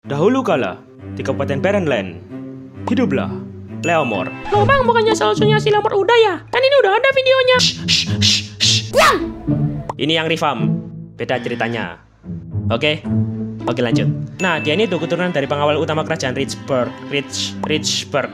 Dahulu kala, di Kabupaten Perenland, hiduplah Leomord. Loh bang, bukannya solusinya si Leomord udah ya? Kan ini udah ada videonya. Diam! Ini yang revamp, beda ceritanya. Oke lanjut. Nah, dia ini tuh keturunan dari pengawal utama kerajaan Richburg.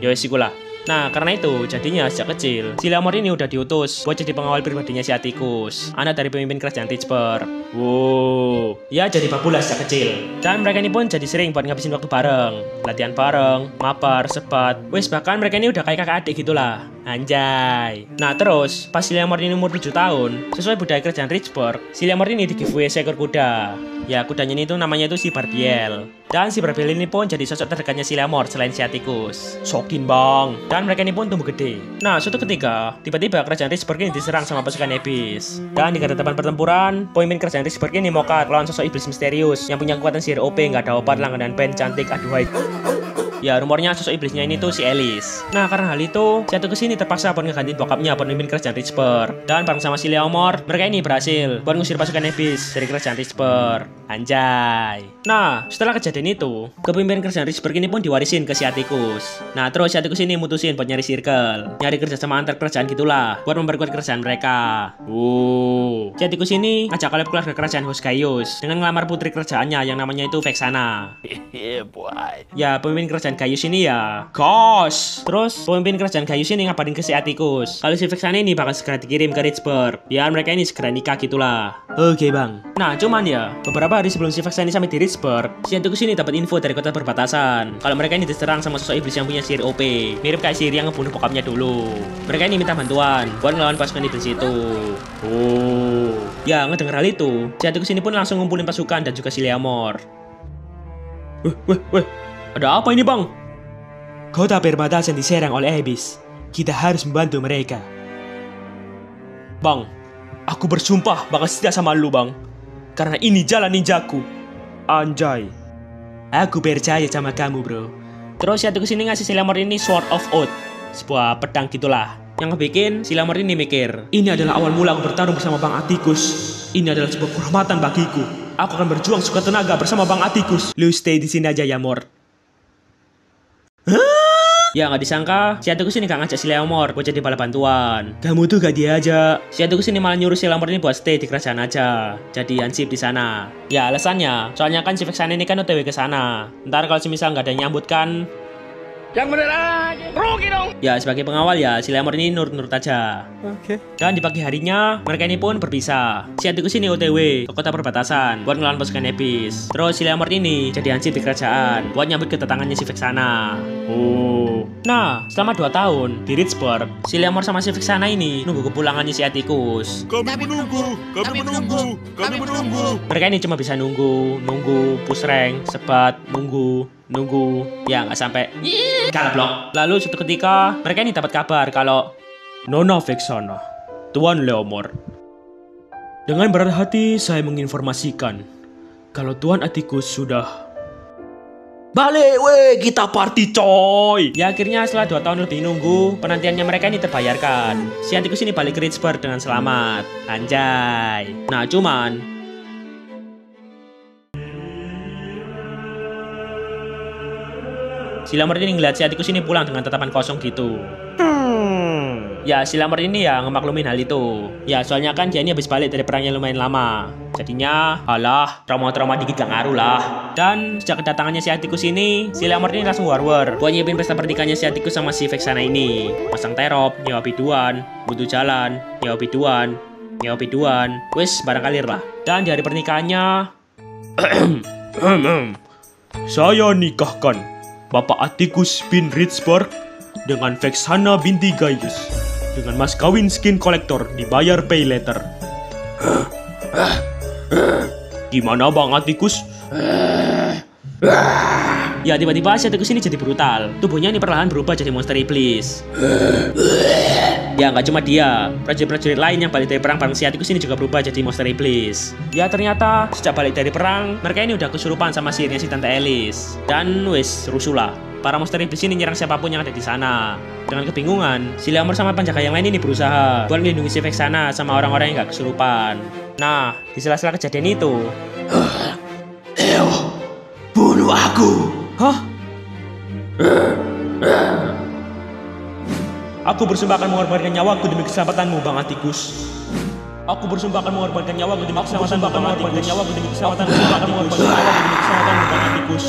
Yoesikulah. Nah, karena itu, jadinya sejak kecil, si Leomord ini udah diutus buat jadi pengawal pribadinya si Atticus, anak dari pemimpin kerajaan Richburg. Wow, ya jadi babula sejak kecil. Dan mereka ini pun jadi sering buat ngabisin waktu bareng, latihan bareng, mabar, sebat. Wes, bahkan mereka ini udah kayak kakak adik gitulah. Anjay. Nah terus, pas si Leomord ini umur 7 tahun, sesuai budaya kerajaan Richburg, si Leomord ini di giveaway seekor kuda. Ya, kudanya ini tuh namanya itu si Barbiel. Dan si Barbiel ini pun jadi sosok terdekatnya si Leomord selain si Atticus. Sokin bang. Dan mereka ini pun tumbuh gede. Nah, suatu ketika, tiba-tiba kerajaan Richburg ini diserang sama pasukan iblis. Dan di depan pertempuran, pemimpin kerajaan Richburg ini mokat lawan sosok iblis misterius yang punya kekuatan sihir OP, nggak ada obat, langganan band cantik, aduhai. Ya, rumornya sosok iblisnya ini tuh si Alice. Nah, karena hal itu, si Atticus ini terpaksa buat ngegantiin bokapnya pemimpin kerajaan Richburg. Dan bareng sama si Leomord, mereka ini berhasil buat ngusir pasukan iblis dari kerajaan Richburg. Anjay. Nah, setelah kejadian itu, kepemimpinan kerajaan Richburg ini pun diwarisin ke si Atticus. Nah, terus si Atticus ini mutusin buat nyari circle, nyari kerjasama antar kerajaan gitulah, buat memperkuat kerajaan mereka. Si Atticus ini ngajak Caleb keluar ke kerajaan Hosgaius dengan ngelamar putri kerajaannya yang namanya itu Vexana. Ya, pemimpin kerajaan Gaius ini ya Gos. Terus pemimpin kerajaan Gaius ini ngabarin ke si Atticus kalau si Vexana ini bakal segera dikirim ke Richburg biar mereka ini segera nikah gitulah. Oke bang. Nah cuman ya, beberapa hari sebelum si Vexana ini sampai di Richburg, si Atticus ini dapat info dari kota perbatasan kalau mereka ini diserang sama sosok iblis yang punya sihir OP, mirip kayak sihir yang ngebunuh bokapnya dulu. Mereka ini minta bantuan buat ngelawan pasukan iblis itu. Ya, ngedenger hal itu, si Atticus ini pun langsung ngumpulin pasukan dan juga si Leomord. Weh, ada apa ini bang? Kota perbatasan diserang oleh iblis. Kita harus membantu mereka. Bang, aku bersumpah bakal setia sama lu bang, karena ini jalan ninjaku. Anjay. Aku percaya sama kamu bro. Terus si Atticus ini ngasih si Leomord ini Sword of Oath, sebuah pedang gitulah, yang ngebikin si Leomord ini mikir, ini adalah awal mula aku bertarung bersama Bang Atticus. Ini adalah sebuah kehormatan bagiku. Aku akan berjuang sekuat tenaga bersama Bang Atticus. Lu stay di sini aja ya Mord. Ya nggak disangka, si Atticus ini gak ngajak si Leomord buat jadi bala bantuan. Kamu tuh gak diajak. Si Atticus ini malah nyuruh si Leomord ini buat stay di kerajaan aja, jadi hansip di sana. Ya alasannya, soalnya kan si Vexana ini kan OTW ke sana. Ntar kalau semisal nggak ada yang nyambut kan, Yang bener aja, rugi dong. ya sebagai pengawal ya si Leomord ini nurut-nurut aja. Dan di pagi harinya mereka ini pun berpisah. Si Atticus ini OTW ke kota perbatasan buat ngelawan pasukan iblis. Terus si Leomord ini jadi hansip di kerajaan buat nyambut kedatangannya si Vexana. Nah, selama 2 tahun di Richburg, si Leomord sama si Vexana ini nunggu kepulangannya si Atticus. Kami menunggu. Mereka ini cuma bisa nunggu, push rank, sebat, nunggu, ya nggak sampai kalah blok. Lalu suatu ketika mereka ini dapat kabar kalau Nona Vexana, Tuan Leomord, dengan berat hati saya menginformasikan kalau Tuan Atticus sudah balik. Weh, kita party coy. Ya akhirnya setelah 2 tahun lebih nunggu, penantiannya mereka ini terbayarkan. Si Atticus ini balik ke Richburg dengan selamat. Anjay. Nah cuman si Leomord ini ngeliat si Atticus ini pulang dengan tatapan kosong gitu. Ya si Leomord ini ya ngemaklumin hal itu. Ya soalnya kan dia ini habis balik dari perang yang lumayan lama. Jadinya alah, trauma-trauma dikit gak ngaruh lah. Dan sejak kedatangannya si Atticus ini, si Leomord ini langsung war buat nyiapin pesta pernikahannya si Atticus sama si Vexana ini. Pasang terop, nyewa biduan, butuh jalan, nyewa biduan, wis barang kalir lah. Dan di hari pernikahannya saya nikahkan Bapak Atticus bin Richburg dengan Vexana binti Gaius dengan mas kawin skin kolektor dibayar pay letter. Gimana Bang Atticus? Ya tiba-tiba si Atticus ini jadi brutal. Tubuhnya ini perlahan berubah jadi monster iblis. Ya nggak cuma dia, prajurit-prajurit lain yang balik dari perang bareng si Atticus ini juga berubah jadi monster iblis. Ya ternyata sejak balik dari perang, mereka ini udah kesurupan sama sihirnya si Tante Alice. Dan wis rusuh lah. Para monster iblis ini nyerang siapapun yang ada di sana. Dengan kebingungan, si Leomord sama penjaga yang lain ini berusaha buat melindungi si Vexana sama orang-orang yang gak kesurupan. Nah, di sela-sela kejadian itu, Aku. Hah? Aku bersumpah akan mengorbankan nyawaku demi keselamatanmu, Bang Atikus. Aku bersumpah akan mengorbankan nyawaku demi keselamatanmu, Bang Atikus. Bang Atikus.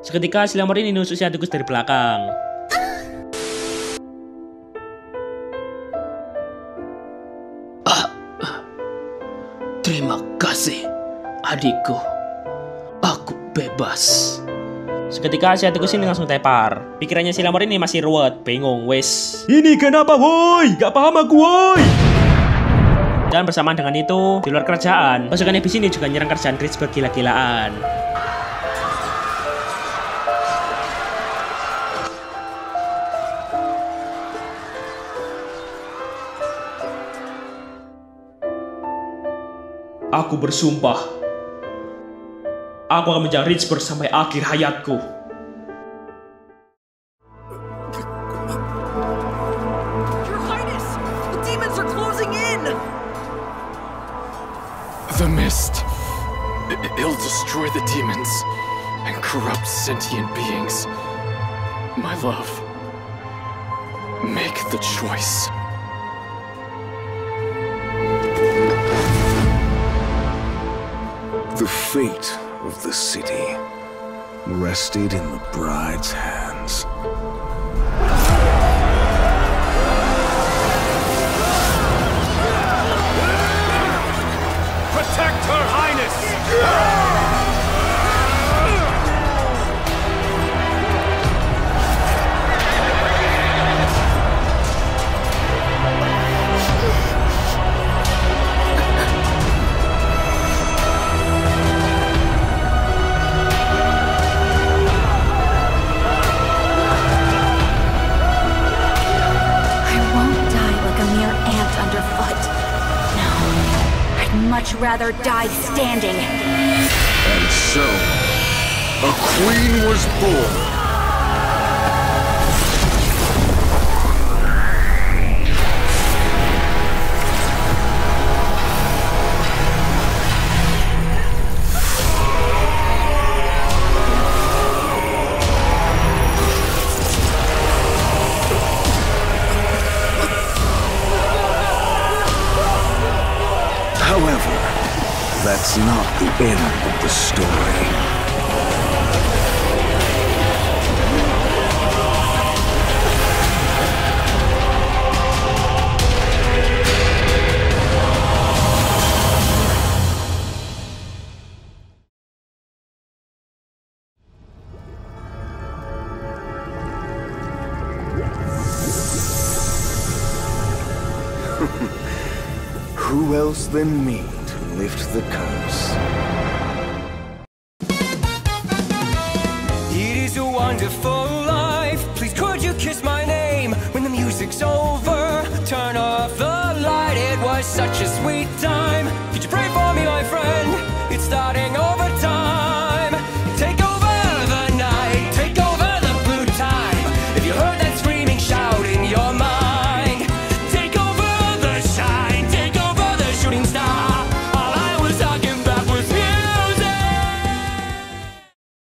Seketika Silamor ini nusuk si Atikus dari belakang. Terima kasih, adikku. Aku bebas. Seketika si Atikus ini langsung tepar. Pikirannya Silamor ini masih ruwet, bingung, wes. Ini kenapa, woi? Gak paham aku, woi. Dan bersamaan dengan itu, di luar kerajaan, pasukan iblis ini juga nyerang kerajaan Gridsburg gila-gilaan. Aku bersumpah, aku akan menjaga Gridsburg sampai akhir hayatku. Your Highness, the demons are closing in. The mist. It'll destroy the demons and corrupt sentient beings. My love, make the choice. The fate of the city rested in the bride's hands. Protect Her Highness! Much rather die standing. And so, a queen was born. However, that's not the end of the story. Who else than me to lift the curse? It is a wonderful life. Please could you kiss my name when the music's over? Turn off the light. It was such a sweet time.